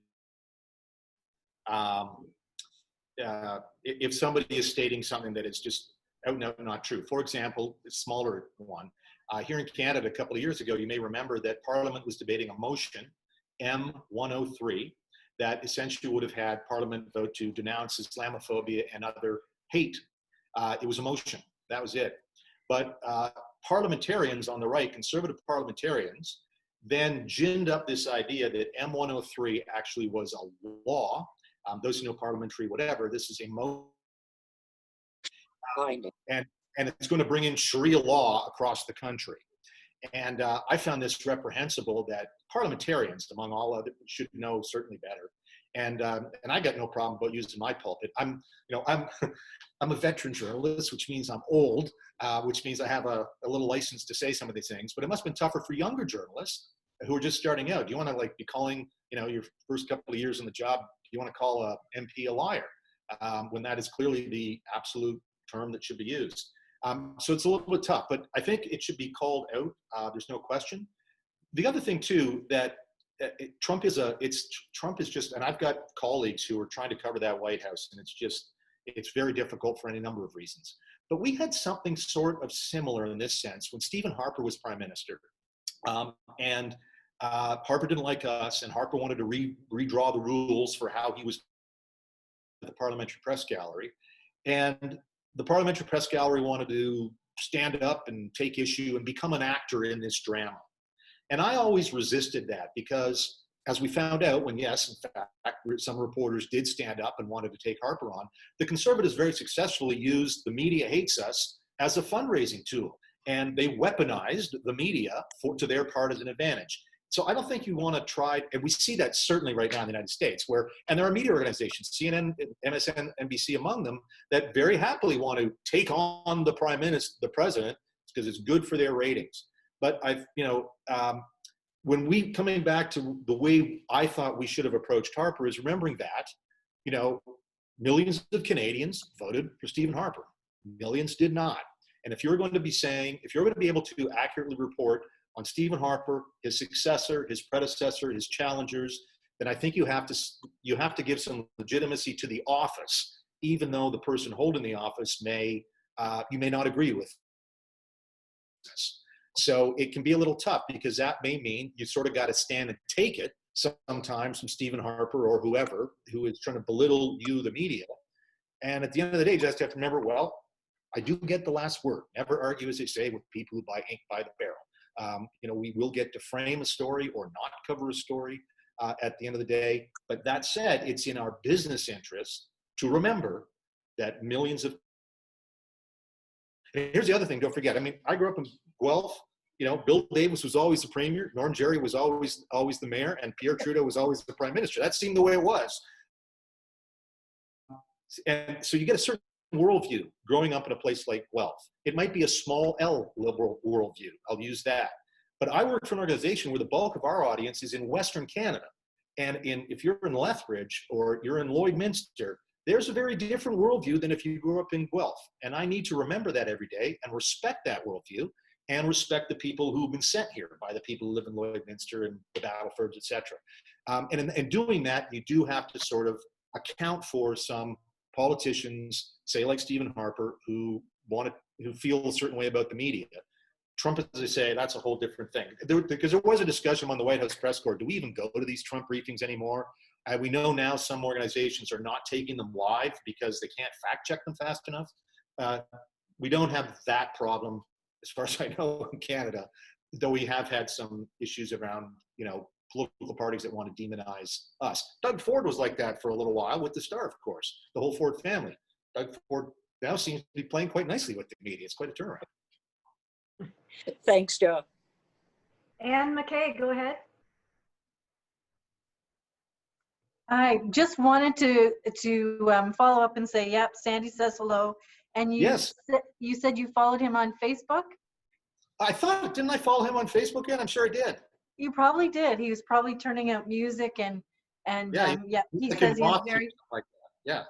if somebody is stating something that is just out and out not true. For example, a smaller one, here in Canada a couple of years ago, you may remember that Parliament was debating a motion, M103, that essentially would have had Parliament vote to denounce Islamophobia and other hate. It was a motion, that was it. But parliamentarians on the right, conservative parliamentarians, then ginned up this idea that M103 actually was a law. Those who know parliamentary, whatever, this is a motion. And it's going to bring in Sharia law across the country. And I found this reprehensible that parliamentarians, among all others, should know certainly better. And I got no problem about using my pulpit. I'm I'm a veteran journalist, which means I'm old, which means I have a little license to say some of these things. But it must have been tougher for younger journalists who are just starting out. Do you want to be calling, your first couple of years in the job, do you want to call a MP a liar when that is clearly the absolute term that should be used? So it's a little bit tough, but I think it should be called out. There's no question. The other thing too, that Trump is just, and I've got colleagues who are trying to cover that White House, and it's very difficult for any number of reasons. But we had something sort of similar in this sense when Stephen Harper was prime minister. And Harper didn't like us, and Harper wanted to redraw the rules for how he was at the Parliamentary Press Gallery. And the Parliamentary Press Gallery wanted to stand up and take issue and become an actor in this drama. And I always resisted that because, as we found out, when yes, in fact, some reporters did stand up and wanted to take Harper on, the Conservatives very successfully used the media hates us as a fundraising tool. And they weaponized the media to their partisan advantage. So I don't think you want to try, and we see that certainly right now in the United States, and there are media organizations, CNN, MSNBC among them, that very happily want to take on the prime minister, the president, because it's good for their ratings. But when we coming back to the way I thought we should have approached Harper is remembering that, millions of Canadians voted for Stephen Harper. Millions did not. And if you're going to be able to accurately report on Stephen Harper, his successor, his predecessor, his challengers, then I think you have to give some legitimacy to the office, even though the person holding the office you may not agree with this. So it can be a little tough because that may mean you sort of got to stand and take it sometimes from Stephen Harper or whoever who is trying to belittle you, the media. And at the end of the day, you just have to remember, well, I do get the last word. Never argue, as they say, with people who buy ink by the barrel. We will get to frame a story or not cover a story at the end of the day. But that said, it's in our business interest to remember that millions of. And here's the other thing, don't forget. I grew up in Guelph. Bill Davis was always the premier, Norm Jerry was always the mayor, and Pierre Trudeau was always the prime minister. That seemed the way it was. And so you get a certain worldview growing up in a place like Guelph. It might be a small L liberal worldview. I'll use that. But I work for an organization where the bulk of our audience is in Western Canada. And if you're in Lethbridge or you're in Lloydminster, there's a very different worldview than if you grew up in Guelph. And I need to remember that every day and respect that worldview and respect the people who've been sent here by the people who live in Lloydminster and the Battlefords, et cetera. And in doing that, you do have to sort of account for some politicians, say like Stephen Harper, who feel a certain way about the media. Trump, as I say, that's a whole different thing. Because there was a discussion on the White House press corps, do we even go to these Trump briefings anymore? We know now some organizations are not taking them live because they can't fact check them fast enough. We don't have that problem, as far as I know, in Canada, though we have had some issues around, political parties that want to demonize us. Doug Ford was like that for a little while with the Star, of course, the whole Ford family. Doug Ford now seems to be playing quite nicely with the media. It's quite a turnaround. Thanks, Joe. Anne McKay, go ahead. I just wanted to follow up and say, yep, Sandy says hello. And you said you followed him on Facebook? Didn't I follow him on Facebook yet? I'm sure I did. You probably did. He was probably turning out music and he says he's very like that.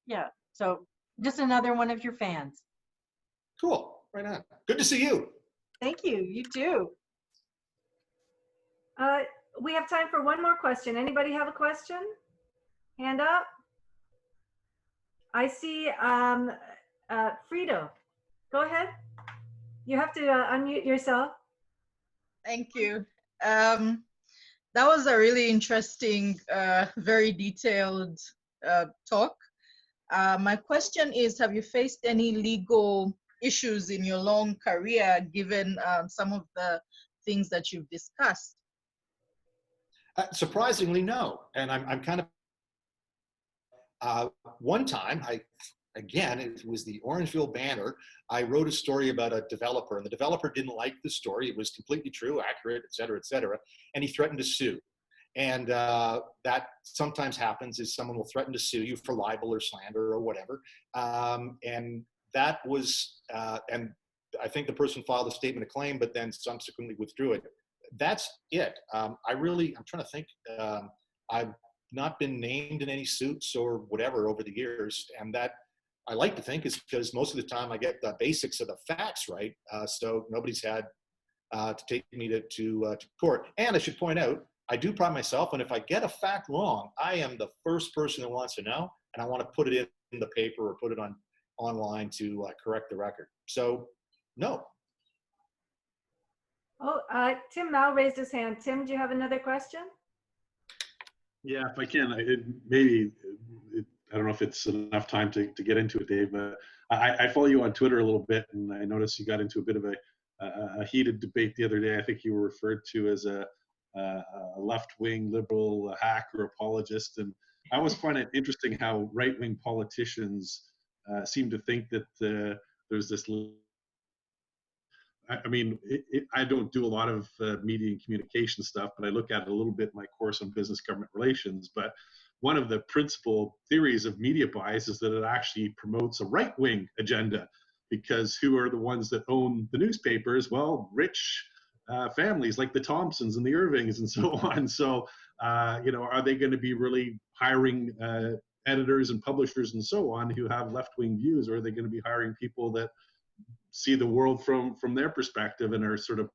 Yeah. So just another one of your fans. Cool. Right on. Good to see you. Thank you. You too. We have time for one more question. Anybody have a question? Hand up. I see Frito. Go ahead. You have to unmute yourself. Thank you. That was a really interesting, very detailed talk. My question is, have you faced any legal issues in your long career, given some of the things that you've discussed? Surprisingly, no. And I'm kind of, one time, again, it was the Orangeville Banner. I wrote a story about a developer, and the developer didn't like the story. It was completely true, accurate, et cetera, and he threatened to sue. And that sometimes happens, is someone will threaten to sue you for libel or slander or whatever. And that was, and I think the person filed a statement of claim, but then subsequently withdrew it. That's it. I'm trying to think. I've not been named in any suits or whatever over the years, and that I like to think is because most of the time I get the basics of the facts right. So nobody's had to take me to court. And I should point out, I do pride myself, and if I get a fact wrong, I am the first person that wants to know, and I want to put it in the paper or put it online to correct the record. So, no. Oh, Tim Mao raised his hand. Tim, do you have another question? Yeah, if I can, I don't know if it's enough time to get into it, Dave, but I follow you on Twitter a little bit, and I noticed you got into a bit of a heated debate the other day. I think you were referred to as a left-wing liberal hacker apologist, and I always find it interesting how right-wing politicians seem to think that there's this. I mean, I don't do a lot of media and communication stuff, but I look at it a little bit in my course on business government relations. But one of the principal theories of media bias is that it actually promotes a right-wing agenda, because who are the ones that own the newspapers? Well, rich families like the Thompsons and the Irvings and so on. So, are they going to be really hiring editors and publishers and so on who have left-wing views, or are they going to be hiring people that see the world from their perspective and are sort of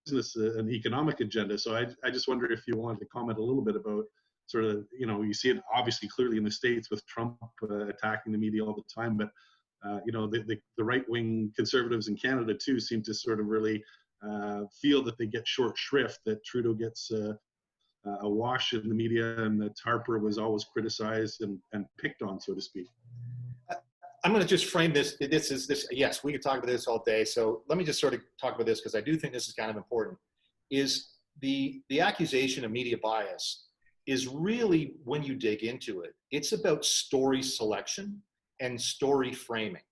business and economic agenda? So I just wonder if you wanted to comment a little bit about sort of, you see it obviously clearly in the States with Trump attacking the media all the time, but the right-wing conservatives in Canada too seem to sort of really feel that they get short shrift, that Trudeau gets a wash in the media, and that Harper was always criticized and picked on, so to speak. I'm going to just frame this. Yes, we could talk about this all day. So let me just sort of talk about this, because I do think this is kind of important. Is the accusation of media bias is really, when you dig into it, it's about story selection and story framing.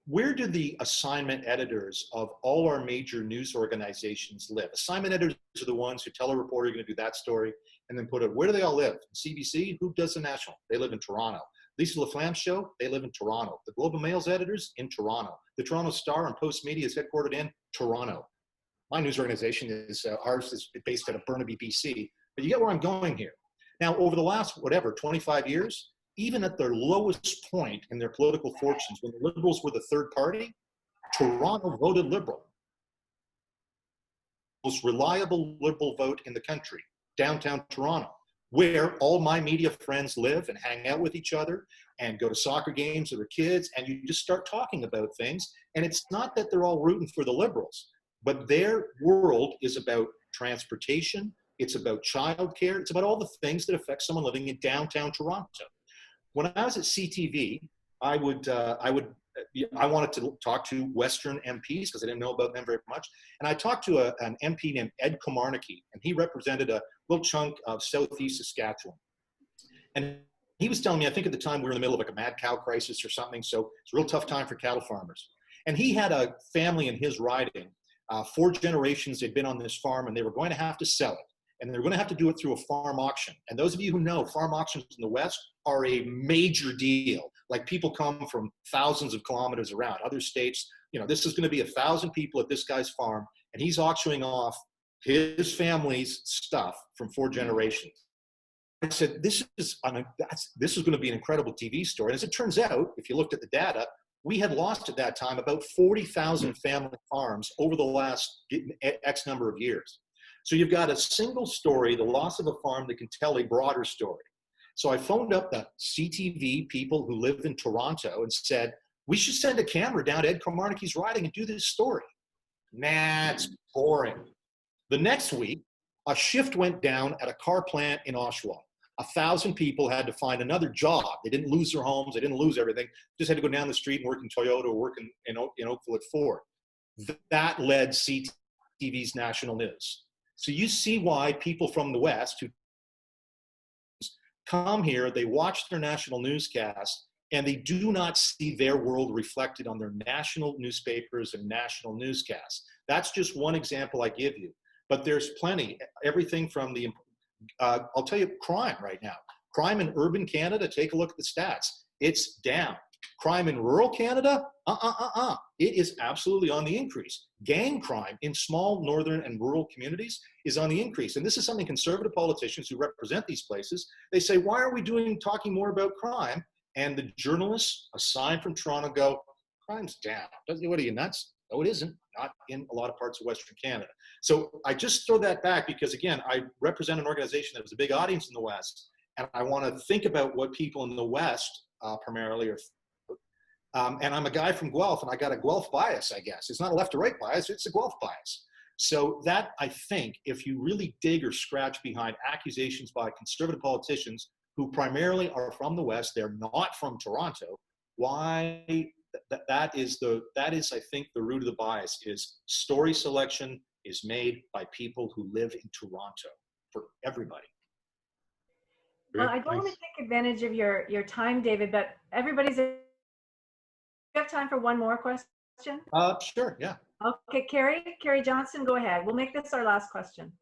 Where do the assignment editors of all our major news organizations live? Assignment editors are the ones who tell a reporter you're going to do that story and then put it, where do they all live? CBC, who does the National? They live in Toronto. Lisa LaFlamme show, they live in Toronto. The Globe and Mail's editors, in Toronto. The Toronto Star and Post Media is headquartered in Toronto. My news organization ours is based out of Burnaby, BC. But you get where I'm going here. Now, over the last, 25 years, even at their lowest point in their political fortunes, when the Liberals were the third party, Toronto voted Liberal. Most reliable Liberal vote in the country, downtown Toronto, where all my media friends live and hang out with each other and go to soccer games with their kids, and you just start talking about things. And it's not that they're all rooting for the Liberals, but their world is about transportation, it's about childcare, it's about all the things that affect someone living in downtown Toronto. When I was at CTV, I wanted to talk to Western MPs because I didn't know about them very much. And I talked to an MP named Ed Komarnicki, and he represented a little chunk of Southeast Saskatchewan. And he was telling me, I think at the time we were in the middle of like a mad cow crisis or something, so it's a real tough time for cattle farmers. And he had a family in his riding, 4 generations they'd been on this farm, and they were going to have to sell it. And they're going to have to do it through a farm auction. And those of you who know, farm auctions in the West are a major deal. Like, people come from thousands of kilometers around. Other states, this is going to be 1,000 people at this guy's farm, and he's auctioning off his family's stuff from 4 generations. I said, this is going to be an incredible TV story. And as it turns out, if you looked at the data, we had lost at that time about 40,000 family farms over the last X number of years. So you've got a single story, the loss of a farm, that can tell a broader story. So I phoned up the CTV people who live in Toronto and said, we should send a camera down to Ed Komarnicki's riding and do this story. Nah, it's boring. The next week, a shift went down at a car plant in Oshawa. 1,000 people had to find another job. They didn't lose their homes. They didn't lose everything. Just had to go down the street and work in Toyota or work in Oakville at Ford. That led CTV's national news. So you see why people from the West who come here, they watch their national newscast, and they do not see their world reflected on their national newspapers and national newscasts. That's just one example I give you, but there's plenty. Everything from the, I'll tell you, crime right now. Crime in urban Canada, take a look at the stats. It's down. Crime in rural Canada, it is absolutely on the increase. Gang crime in small northern and rural communities is on the increase. And this is something conservative politicians who represent these places, they say, why are we talking more about crime? And the journalists assigned from Toronto go, crime's down. What are you, nuts? No, it isn't. Not in a lot of parts of Western Canada. So I just throw that back because, again, I represent an organization that has a big audience in the West, and I want to think about what people in the West primarily are. And I'm a guy from Guelph, and I got a Guelph bias, I guess. It's not a left or right bias, it's a Guelph bias. So that, I think, if you really dig or scratch behind accusations by conservative politicians who primarily are from the West, they're not from Toronto, why that is, I think, the root of the bias is story selection is made by people who live in Toronto for everybody. Well, I don't want to take advantage of your time, David, but everybody's... Do you have time for one more question? Sure, yeah. Okay, Carrie Johnson, go ahead. We'll make this our last question.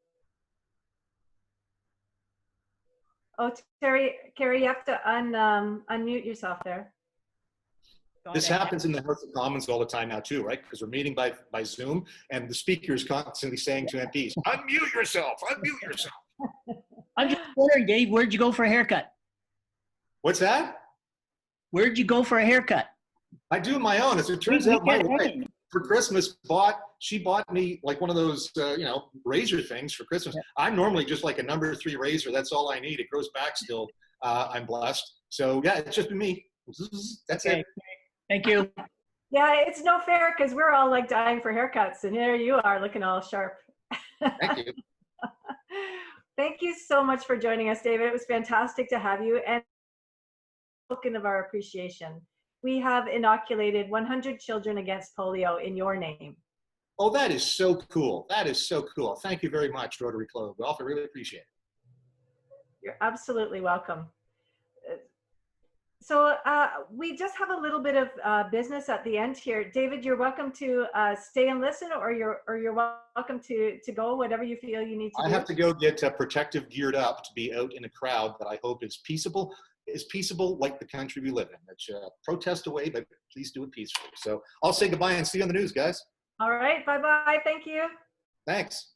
Oh, Carrie, you have to unmute yourself there. This happens in the House of Commons all the time now too, right? Because we're meeting by Zoom, and the speaker is constantly saying to MPs, unmute yourself, unmute yourself. I'm just wondering, Dave, where'd you go for a haircut? What's that? Where'd you go for a haircut? I do my own. As it turns out, my wife for Christmas bought me like one of those, razor things for Christmas. Yeah. I'm normally just like a number 3 razor. That's all I need. It grows back still. I'm blessed. So yeah, it's just been me. That's it. Thank you. Yeah, it's no fair because we're all like dying for haircuts, and here you are looking all sharp. Thank you. Thank you so much for joining us, David. It was fantastic to have you, and token of our appreciation, we have inoculated 100 children against polio in your name. Oh, that is so cool. That is so cool. Thank you very much, Rotary Club of Guelph. I really appreciate it. You're absolutely welcome. So we just have a little bit of business at the end here. David, you're welcome to stay and listen, or you're welcome to go, whatever you feel you need to do. I have to go get protective geared up to be out in a crowd that I hope is peaceable like the country we live in. Let's protest away, but please do it peacefully. So I'll say goodbye and see you on the news, guys. All right, bye-bye. Thank you. Thanks.